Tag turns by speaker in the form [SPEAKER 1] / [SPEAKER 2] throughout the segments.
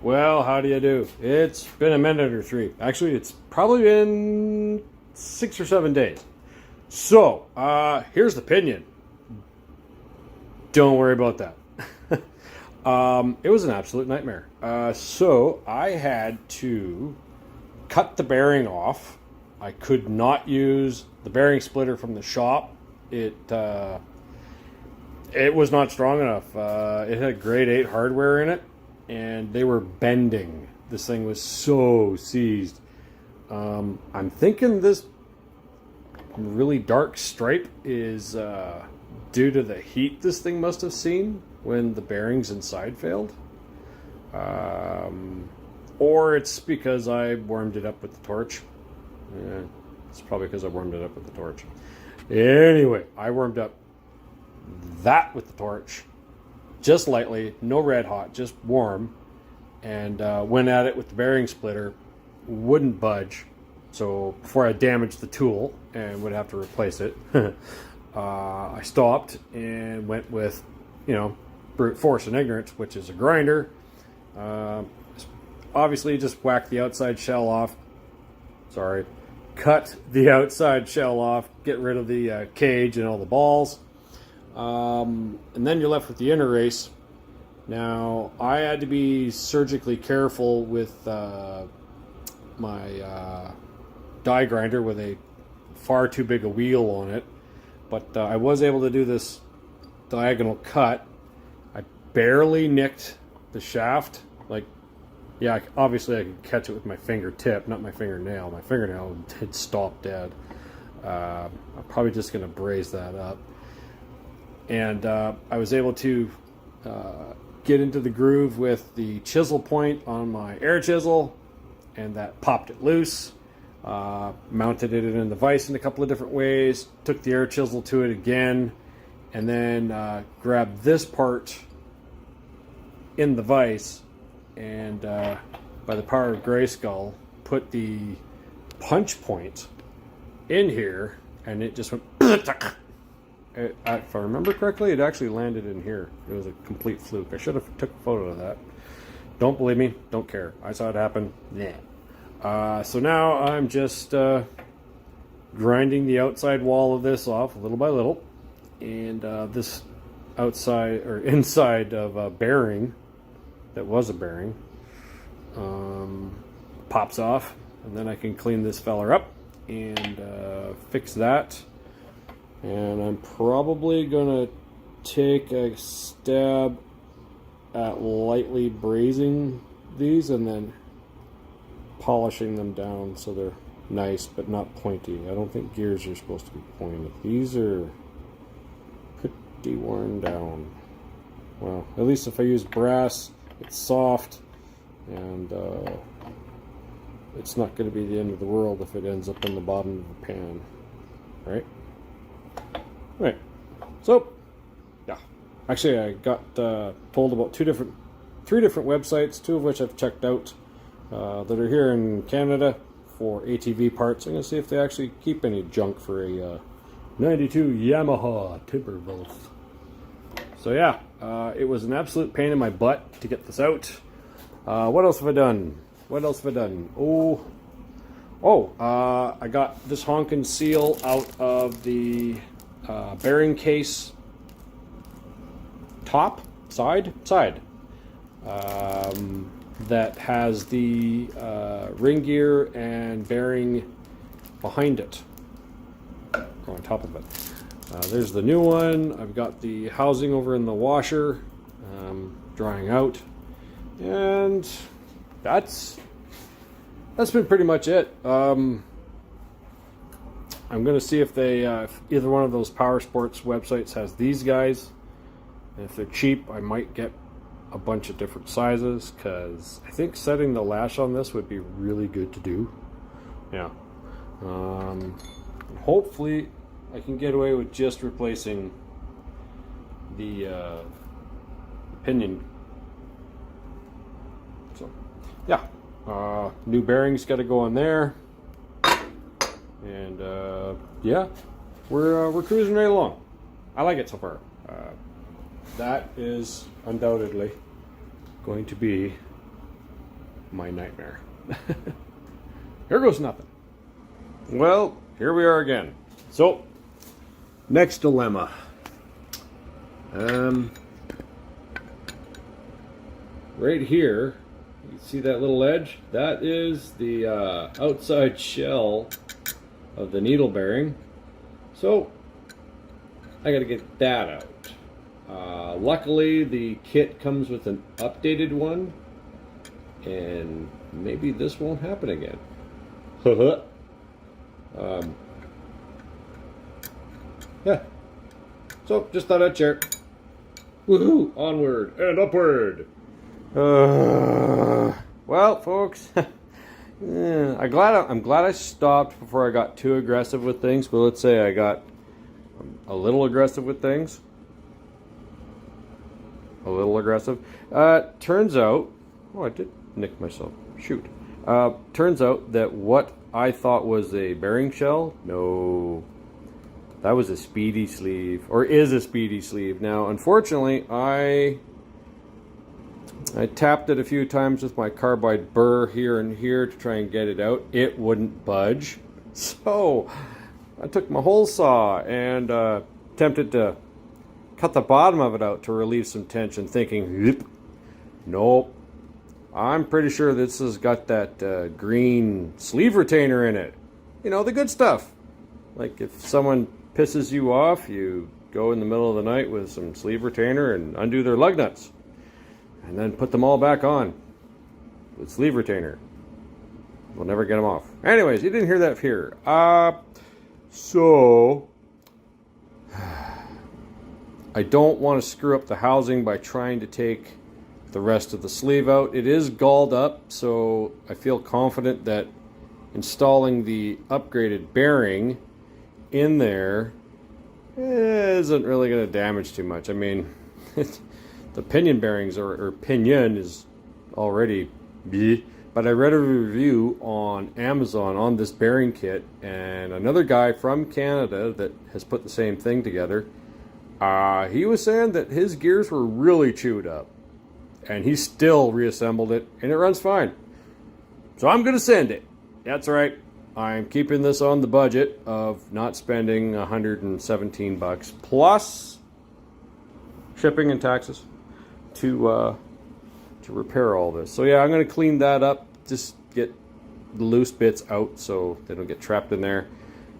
[SPEAKER 1] Well, how do you do? It's been a minute or three. Actually, it's probably been 6 or 7 days. So, here's the opinion. Don't worry about that. It was an absolute nightmare. So, I had to cut the bearing off. I could not use the bearing splitter from the shop. It was not strong enough. It had grade 8 hardware in it, and they were bending. This thing was so seized. I'm thinking this really dark stripe is due to the heat this thing must have seen when the bearings inside failed. Or it's because I warmed it up with the torch. Yeah, it's probably because I warmed it up with the torch. Anyway, I warmed up that with the torch, just lightly, no red hot, just warm, and went at it with the bearing splitter. Wouldn't budge, so before I damaged the tool and would have to replace it, I stopped and went with, brute force and ignorance, which is a grinder. Obviously, just whack the outside shell off. Cut the outside shell off, get rid of the cage and all the balls. And then you're left with the inner race. Now, I had to be surgically careful with my die grinder with a far too big a wheel on it. But I was able to do this diagonal cut. I barely nicked the shaft. Obviously I could catch it with my fingertip, not my fingernail. My fingernail had stopped dead. I'm probably just going to braze that up. And I was able to get into the groove with the chisel point on my air chisel, and that popped it loose. Mounted it in the vise in a couple of different ways, took the air chisel to it again, and then grabbed this part in the vise, and by the power of Grayskull, put the punch point in here, and it just went. If I remember correctly, it actually landed in here. It was a complete fluke. I should have took a photo of that. Don't believe me? Don't care. I saw it happen. Nah. So now I'm just grinding the outside wall of this off little by little, and this outside or inside of a bearing that was a bearing pops off, and then I can clean this feller up and fix that. And I'm probably gonna take a stab at lightly brazing these and then polishing them down so they're nice but not pointy. I don't think gears are supposed to be pointed. These are pretty worn down. Well, at least if I use brass, it's soft, and it's not going to be the end of the world if it ends up in the bottom of the pan, right? Right. So, yeah. Actually, I got told about three different websites, two of which I've checked out, that are here in Canada for ATV parts. I'm going to see if they actually keep any junk for a 92 Yamaha Timberwolf. So yeah, it was an absolute pain in my butt to get this out. What else have I done? I got this honkin' seal out of the bearing case side that has the ring gear and bearing behind it, or on top of it. There's the new one. I've got the housing over in the washer, drying out, and that's been pretty much it. I'm going to see if if either one of those power sports websites has these guys, and if they're cheap, I might get a bunch of different sizes, because I think setting the lash on this would be really good to do. Yeah. Hopefully I can get away with just replacing the pinion. So, yeah. New bearings got to go on there, and yeah, we're cruising right along. I like it so far. That is undoubtedly going to be my nightmare. Here goes nothing. Well, here we are again. So, next dilemma. Right here, you see that little edge? That is the outside shell of the needle bearing. So, I gotta get that out. Luckily, the kit comes with an updated one, and maybe this won't happen again. Yeah. So, just thought I'd share. Woohoo! Onward and upward! Well, folks, I'm glad I stopped before I got too aggressive with things. But let's say I got a little aggressive with things. A little aggressive. Turns out, oh, I did nick myself. Shoot. Turns out that what I thought was a bearing shell, no, that was a speedy sleeve, or is a speedy sleeve. Now, unfortunately, I tapped it a few times with my carbide burr here and here to try and get it out. It wouldn't budge. So I took my hole saw and attempted to cut the bottom of it out to relieve some tension, thinking, nope. I'm pretty sure this has got that green sleeve retainer in it. You know, the good stuff. Like if someone pisses you off, you go in the middle of the night with some sleeve retainer and undo their lug nuts. And then put them all back on with sleeve retainer. We'll never get them off. Anyways, you didn't hear that here. So I don't want to screw up the housing by trying to take the rest of the sleeve out. It is galled up, so I feel confident that installing the upgraded bearing in there isn't really going to damage too much. I mean, the pinion bearings or pinion is already bleh. But I read a review on Amazon on this bearing kit, and another guy from Canada that has put the same thing together, he was saying that his gears were really chewed up, and he still reassembled it, and it runs fine. So I'm going to send it. That's right. I'm keeping this on the budget of not spending $117 plus shipping and taxes to repair all this. So yeah, I'm going to clean that up, just get the loose bits out so they don't get trapped in there.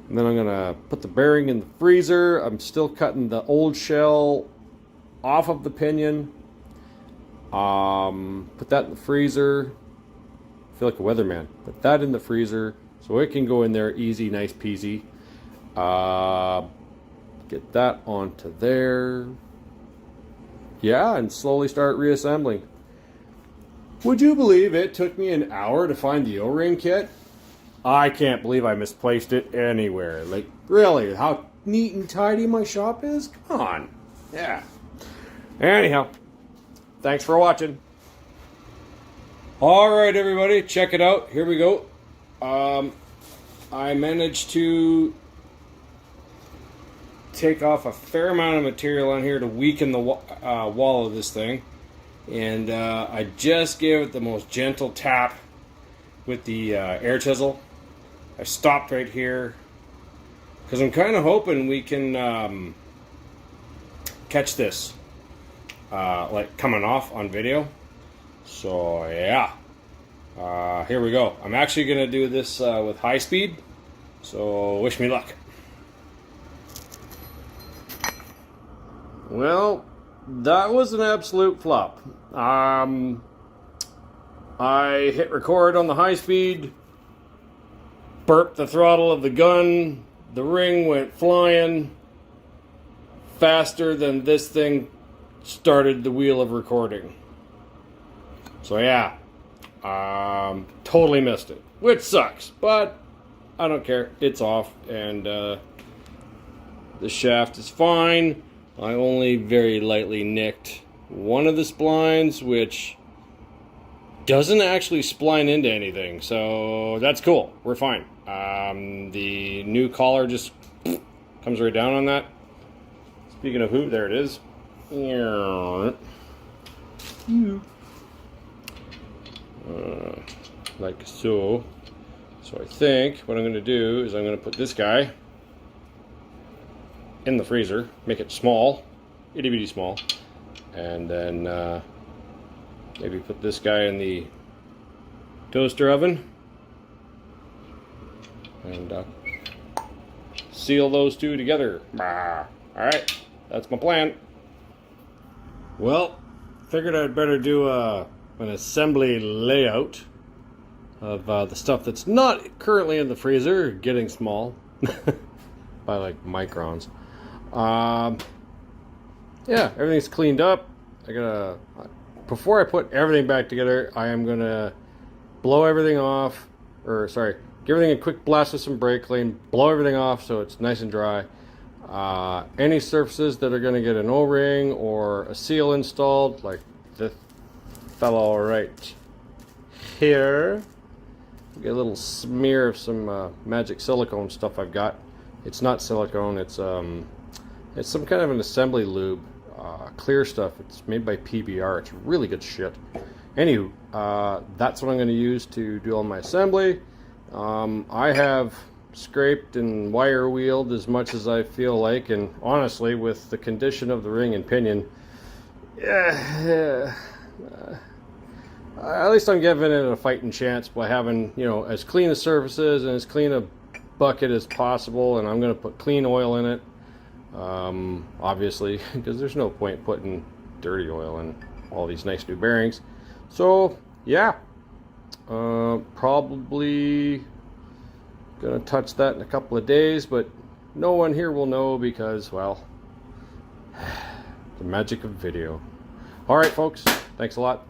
[SPEAKER 1] And then I'm going to put the bearing in the freezer. I'm still cutting the old shell off of the pinion. Put that in the freezer. I feel like a weatherman. Put that in the freezer so it can go in there easy, nice peasy. Get that onto there. Yeah, and slowly start reassembling. Would you believe it took me an hour to find the O-ring kit? I can't believe I misplaced it anywhere. Like, really, how neat and tidy my shop is? Come on. Yeah. Anyhow, thanks for watching. Alright, everybody, check it out. Here we go. I managed to take off a fair amount of material on here to weaken the wall of this thing, and I just gave it the most gentle tap with the air chisel. I stopped right here because I'm kind of hoping we can catch this like coming off on video. So yeah, here we go. I'm actually gonna do this with high speed, so wish me luck. Well, that was an absolute flop. I hit record on the high speed, burped the throttle of the gun, the ring went flying faster than this thing started the wheel of recording. So yeah, totally missed it, which sucks, but I don't care. It's off, and the shaft is fine. I only very lightly nicked one of the splines, which doesn't actually spline into anything, so that's cool. We're fine. The new collar just comes right down on that. Speaking of who, there it is. like so. So I think what I'm going to do is I'm going to put this guy in the freezer, make it small, itty bitty small, and then maybe put this guy in the toaster oven and seal those two together. Alright, that's my plan. Well, figured I'd better do an assembly layout of the stuff that's not currently in the freezer, getting small by like microns. Yeah, everything's cleaned up. Before I put everything back together, I am gonna blow everything off, or sorry, give everything a quick blast with some brake clean, blow everything off so it's nice and dry. Any surfaces that are gonna get an O-ring or a seal installed, like this fellow right here, get a little smear of some magic silicone stuff I've got. It's not silicone, it's some kind of an assembly lube, clear stuff. It's made by PBR. It's really good shit. Anywho, that's what I'm going to use to do all my assembly. I have scraped and wire wheeled as much as I feel like, and honestly, with the condition of the ring and pinion, at least I'm giving it a fighting chance by having, you know, as clean as surfaces and as clean a bucket as possible, and I'm going to put clean oil in it. Obviously, because there's no point putting dirty oil in all these nice new bearings. So yeah, probably gonna touch that in a couple of days, but no one here will know because, well, the magic of video. All right, folks, thanks a lot.